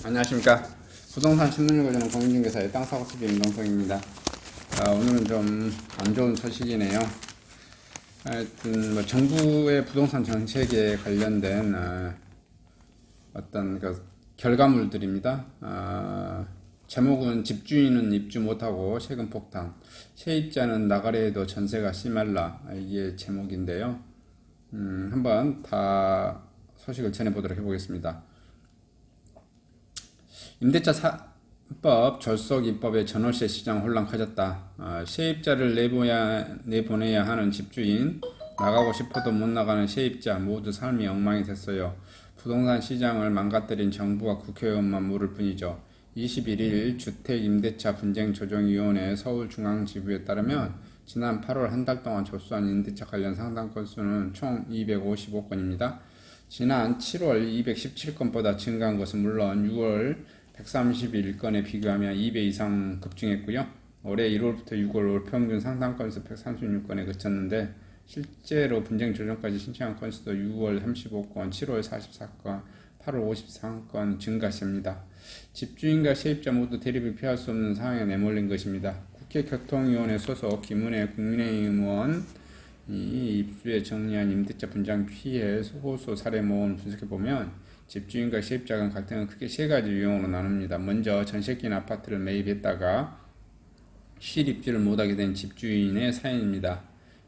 안녕하십니까. 부동산 신문을 걸리는 공인중개사의 땅사고TV 임동성입니다. 오늘은 좀 안 좋은 소식이네요. 하여튼 정부의 부동산 정책에 관련된 어떤 그 결과물들입니다. 제목은 집주인은 입주 못하고 세금 폭탄, 세입자는 나가래에도 전세가 심할라, 이게 제목인데요. 한번 다 소식을 전해보도록 해보겠습니다. 임대차 사법 졸속 입법에 전월세 시장 혼란 커졌다. 세입자를 내보내야 하는 집주인, 나가고 싶어도 못 나가는 세입자 모두 삶이 엉망이 됐어요. 부동산 시장을 망가뜨린 정부와 국회의원만 모를 뿐이죠. 21일 주택임대차분쟁조정위원회 서울중앙지부에 따르면 지난 8월 한 달 동안 접수한 임대차 관련 상담 건수는 총 255건입니다. 지난 7월 217건보다 증가한 것은 물론 6월 131건에 비교하면 2배 이상 급증했고요. 올해 1월부터 6월 월 평균 상담 건수 136건에 그쳤는데 실제로 분쟁 조정까지 신청한 건수도 6월 35건, 7월 44건, 8월 53건 증가세입니다. 집주인과 세입자 모두 대립을 피할 수 없는 상황에 내몰린 것입니다. 국회 교통위원회 소속 김은혜 국민의힘 의원 이 입주에 정리한 임대차 분쟁 피해 호소 사례 모음을 분석해보면 집주인과 세입자 간 갈등은 크게 세 가지 유형으로 나눕니다. 먼저 전세 끼인 아파트를 매입했다가 실입주를 못하게 된 집주인의 사연입니다.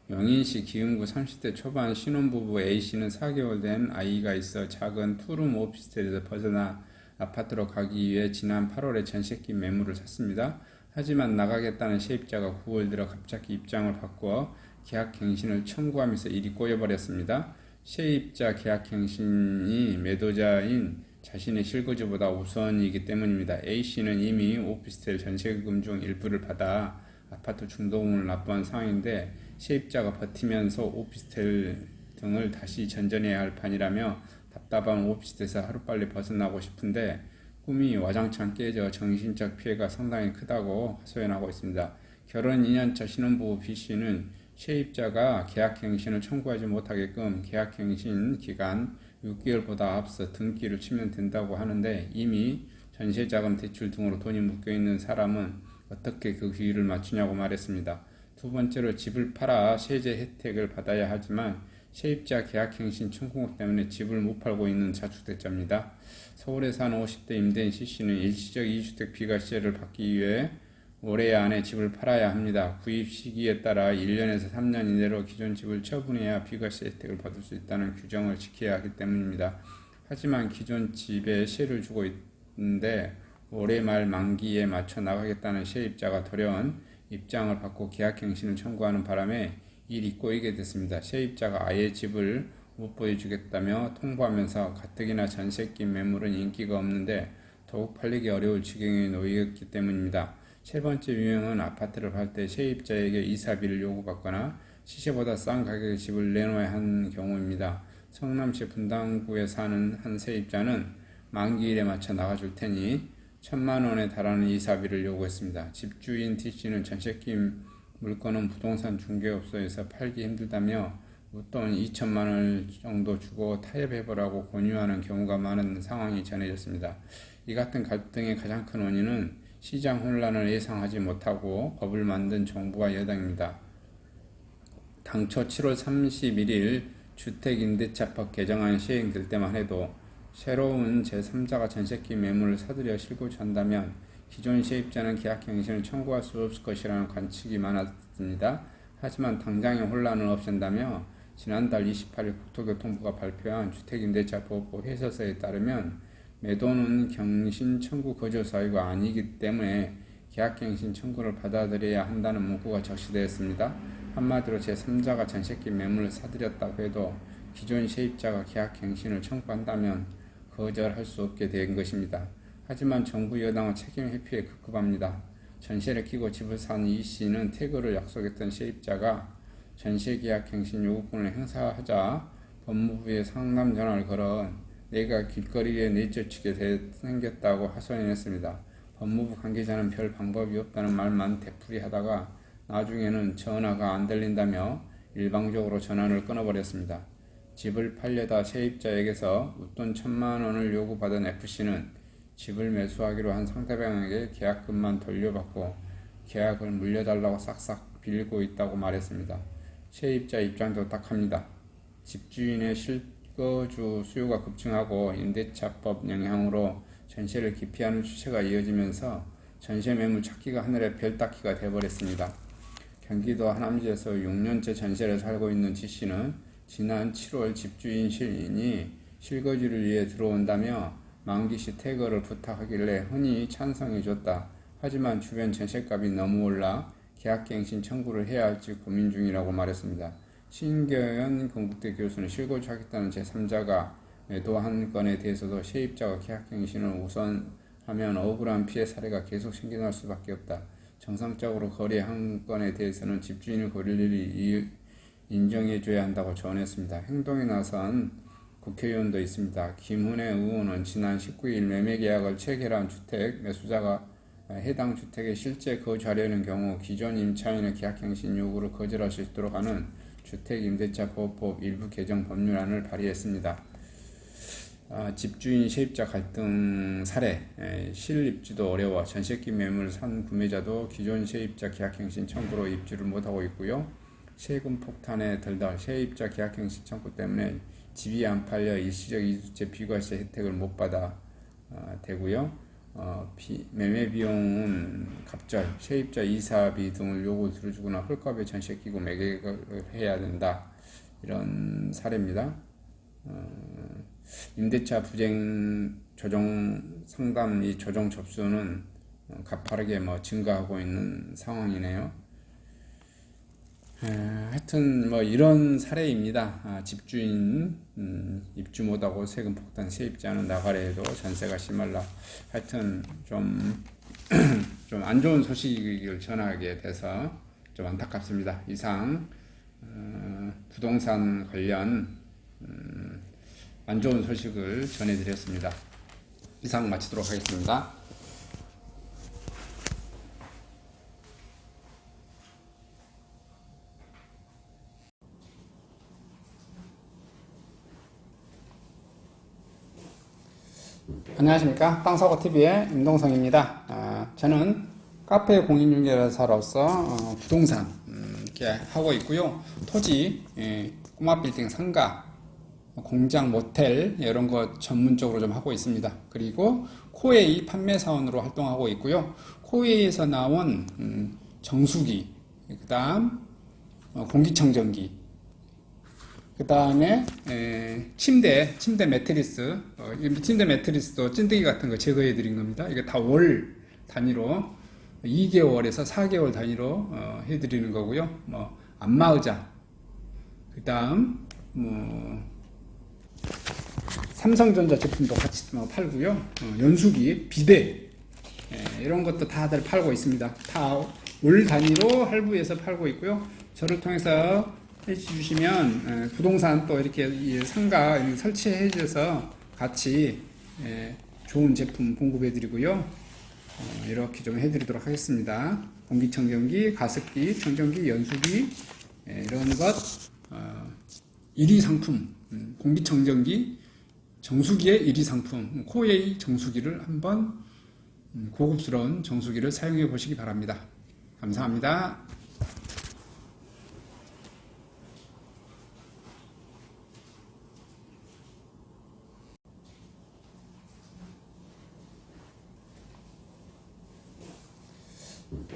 영인시 기흥구 30대 초반 신혼부부 A씨는 4개월 된 아이가 있어 작은 투룸 오피스텔에서 벗어나 아파트로 가기 위해 지난 8월에 전세 끼인 매물을 샀습니다. 하지만 나가겠다는 세입자가 9월 들어 갑자기 입장을 바꾸어 계약갱신을 청구하면서 일이 꼬여버렸습니다. 세입자 계약갱신이 매도자인 자신의 실거주보다 우선이기 때문입니다. A씨는 이미 오피스텔 전세금 중 일부를 받아 아파트 중도금을 납부한 상황인데 세입자가 버티면서 오피스텔 등을 다시 전전해야 할 판이라며 답답한 오피스텔에서 하루빨리 벗어나고 싶은데 꿈이 와장창 깨져 정신적 피해가 상당히 크다고 하소연하고 있습니다. 결혼 2년차 신혼부부 B씨는 세입자가 계약갱신을 청구하지 못하게끔 계약갱신 기간 6개월보다 앞서 등기를 치면 된다고 하는데 이미 전세자금 대출 등으로 돈이 묶여있는 사람은 어떻게 그 기일을 맞추냐고 말했습니다. 두 번째로 집을 팔아 세제 혜택을 받아야 하지만 세입자 계약갱신 청구 때문에 집을 못 팔고 있는 자축대자입니다. 서울에 사는 50대 임대인 C씨는 일시적 2주택 비과세를 받기 위해 올해 안에 집을 팔아야 합니다. 구입 시기에 따라 1년에서 3년 이내로 기존 집을 처분해야 비과세 혜택을 받을 수 있다는 규정을 지켜야 하기 때문입니다. 하지만 기존 집에 세를 주고 있는데 올해 말 만기에 맞춰 나가겠다는 세입자가 돌연 입장을 받고 계약갱신을 청구하는 바람에 일이 꼬이게 됐습니다. 세입자가 아예 집을 못 보여주겠다며 통보하면서 가뜩이나 전세 끼인 매물은 인기가 없는데 더욱 팔리기 어려울 지경에 놓였기 때문입니다. 세 번째 유형은 아파트를 팔 때 세입자에게 이사비를 요구받거나 시세보다 싼 가격에 집을 내놓아야 하는 경우입니다. 성남시 분당구에 사는 한 세입자는 만기일에 맞춰 나가줄 테니 1,000만 원에 달하는 이사비를 요구했습니다. 집주인 T씨는 전세 끼인 물건은 부동산 중개업소에서 팔기 힘들다며 웃돈 2천만 원 정도 주고 타협해보라고 권유하는 경우가 많은 상황이 전해졌습니다. 이 같은 갈등의 가장 큰 원인은 시장 혼란을 예상하지 못하고 법을 만든 정부와 여당입니다. 당초 7월 31일 주택임대차법 개정안이 시행될 때만 해도 새로운 제3자가 전세끼 매물을 사들여 실거주한다면 기존 세입자는 계약갱신을 청구할 수 없을 것이라는 관측이 많았습니다. 하지만 당장의 혼란을 없앤다며 지난달 28일 국토교통부가 발표한 주택임대차법 해설서에 따르면 매도는 갱신 청구 거절 사유가 아니기 때문에 계약갱신 청구를 받아들여야 한다는 문구가 적시되었습니다. 한마디로 제3자가 전세끼 매물을 사들였다고 해도 기존 세입자가 계약갱신을 청구한다면 거절할 수 없게 된 것입니다. 하지만 정부 여당은 책임 회피에 급급합니다. 전세를 끼고 집을 산 E씨는 퇴거를 약속했던 세입자가 전세계약갱신 요구권을 행사하자 법무부에 상담 전화를 걸어 내가 길거리에 내쫓게 생겼다고 하소연했습니다. 법무부 관계자는 별 방법이 없다는 말만 되풀이하다가 나중에는 전화가 안 들린다며 일방적으로 전화를 끊어버렸습니다. 집을 팔려다 세입자에게서 웃돈 1,000만 원을 요구받은 F씨는 집을 매수하기로 한 상대방에게 계약금만 돌려받고 계약을 물려달라고 싹싹 빌고 있다고 말했습니다. 세입자 입장도 딱합니다. 집주인의 실거주 수요가 급증하고 임대차법 영향으로 전세를 기피하는 추세가 이어지면서 전세 매물 찾기가 하늘의 별 닦기가 되어버렸습니다. 경기도 하남시에서 6년째 전세를 살고 있는 지씨는 지난 7월 집주인 실인이 실거주를 위해 들어온다며 만기시 퇴거를 부탁하길래 흔히 찬성해줬다. 하지만 주변 전세값이 너무 올라 계약갱신 청구를 해야 할지 고민 중이라고 말했습니다. 신경현 건국대 교수는 실거주하겠다는 제3자가 매도한 건에 대해서도 세입자가 계약갱신을 우선하면 억울한 피해 사례가 계속 생겨날 수밖에 없다. 정상적으로 거래한 건에 대해서는 집주인의 권리를 인정해줘야 한다고 조언했습니다. 행동에 나선 국회의원도 있습니다. 김은혜 의원은 지난 19일 매매계약을 체결한 주택 매수자가 해당 주택에 실제 거주하려는 경우 기존 임차인의 계약갱신 요구를 거절할 수 있도록 하는 주택임대차보호법 일부 개정 법률안을 발의했습니다. 집주인 세입자 갈등 사례, 실입주도 어려워 전세기 매물 산 구매자도 기존 세입자 계약갱신 청구로 입주를 못하고 있고요. 세금 폭탄에 덜덜 세입자 계약갱신 청구 때문에 집이 안 팔려 일시적 이주채 비과세 혜택을 못 받아 되고요. 매매 비용은 갑절, 세입자 이사비 등을 요구 들어주거나 헐값에 전세 끼고 매각을 해야 된다. 이런 사례입니다. 임대차 부쟁 조정 상담 이 조정 접수는 가파르게 증가하고 있는 상황이네요. 하여튼 이런 사례입니다. 집주인 입주 못하고 세금 폭탄, 세입자는 나가래도 전세가 심할라. 하여튼 좀 안 좋은 소식을 전하게 돼서 좀 안타깝습니다. 이상 부동산 관련 안 좋은 소식을 전해드렸습니다. 이상 마치도록 하겠습니다. 안녕하십니까. 땅사고TV의 임동성입니다. 저는 카페 공인중개사로서 부동산 이렇게 하고 있고요. 토지, 꼬마 빌딩 상가, 공장, 모텔 이런 거 전문적으로 좀 하고 있습니다. 그리고 코웨이 판매 사원으로 활동하고 있고요. 코웨이에서 나온 정수기, 그 다음 공기청정기, 그 다음에 침대 매트리스, 침대 매트리스도 찐득이 같은 거 제거해 드린 겁니다. 이게 다 월 단위로 2개월에서 4개월 단위로 해 드리는 거고요. 안마의자, 그 다음 삼성전자 제품도 같이 팔고요. 연수기, 비데 이런 것도 다들 팔고 있습니다. 다 월 단위로 할부해서 팔고 있고요. 저를 통해서 해주시면 부동산 또 이렇게 상가 설치해 주셔서 같이 좋은 제품 공급해 드리고요. 이렇게 좀 해드리도록 하겠습니다. 공기청정기, 가습기, 청정기, 연수기 이런 것 1위 상품, 공기청정기, 정수기의 1위 상품 코웨이 정수기를 한번 고급스러운 정수기를 사용해 보시기 바랍니다. 감사합니다.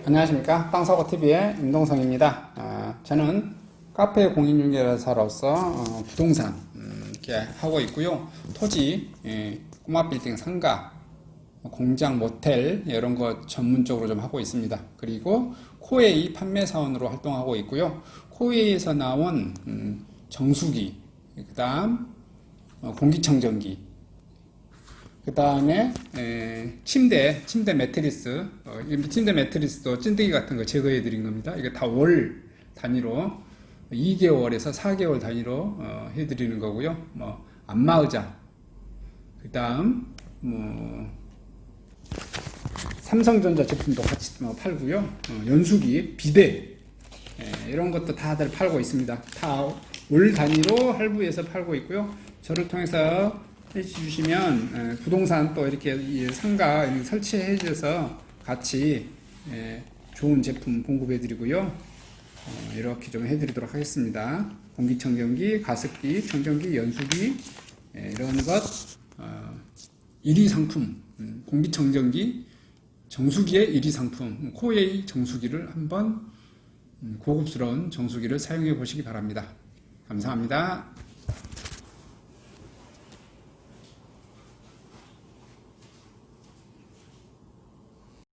안녕하십니까. 땅사고TV의 임동성입니다. 저는 카페 공인중개사로서 부동산 이렇게 하고 있고요. 토지, 꼬마 빌딩 상가, 공장, 모텔 이런 거 전문적으로 좀 하고 있습니다. 그리고 코웨이 판매 사원으로 활동하고 있고요. 코웨이에서 나온 정수기, 그 다음 공기청정기, 그 다음에 침대 매트리스, 침대 매트리스도 찐득이 같은 거 제거해 드린 겁니다. 이게 다 월 단위로 2개월에서 4개월 단위로 해 드리는 거고요. 안마의자, 그 다음 삼성전자 제품도 같이 팔고요. 연수기, 비데 이런 것도 다들 팔고 있습니다. 다 월 단위로 할부해서 팔고 있고요. 저를 통해서 해주시면 부동산 또 이렇게 이 상가 이렇게 설치해 줘서 같이 좋은 제품 공급해 드리고요. 이렇게 좀 해드리도록 하겠습니다. 공기청정기, 가습기, 청정기, 연수기 이런 것 1위 상품 공기청정기 정수기의 1위 상품 코웨이 정수기를 한번 고급스러운 정수기를 사용해 보시기 바랍니다. 감사합니다.